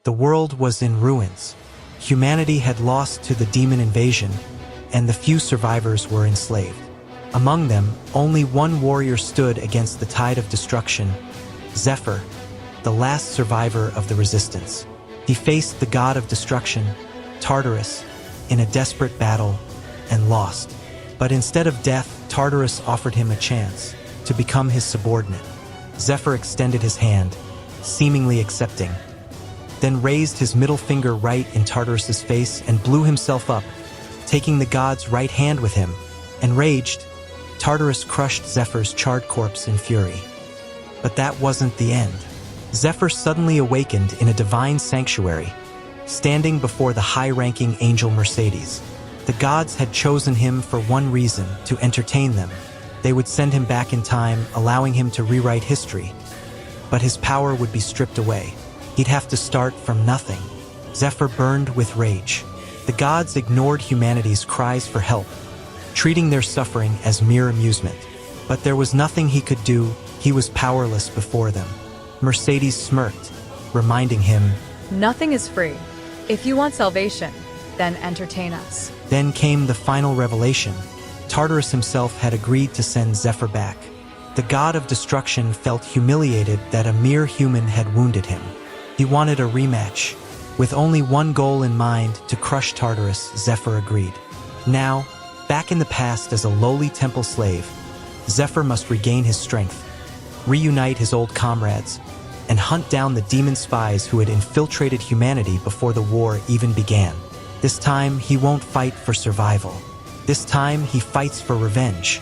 The world was in ruins. Humanity had lost to the demon invasion, and the few survivors were enslaved. Among them, only one warrior stood against the tide of destruction, Zephyr, the last survivor of the resistance. He faced the god of destruction, Tartarus, in a desperate battle, and lost. But instead of death, Tartarus offered him a chance to become his subordinate. Zephyr extended his hand, seemingly accepting, then raised his middle finger right in Tartarus's face and blew himself up, taking the god's right hand with him. Enraged, Tartarus crushed Zephyr's charred corpse in fury. But that wasn't the end. Zephyr suddenly awakened in a divine sanctuary, standing before the high-ranking angel Mercedes. The gods had chosen him for one reason: to entertain them. They would send him back in time, allowing him to rewrite history. But his power would be stripped away. He'd have to start from nothing. Zephyr burned with rage. The gods ignored humanity's cries for help, treating their suffering as mere amusement. But there was nothing he could do. He was powerless before them. Mercedes smirked, reminding him, "Nothing is free. If you want salvation, then entertain us." Then came the final revelation. Tartarus himself had agreed to send Zephyr back. The god of destruction felt humiliated that a mere human had wounded him. He wanted a rematch. With only one goal in mind: to crush Tartarus, Zephyr agreed. Now, back in the past as a lowly temple slave, Zephyr must regain his strength, reunite his old comrades, and hunt down the demon spies who had infiltrated humanity before the war even began. This time, he won't fight for survival. This time, he fights for revenge.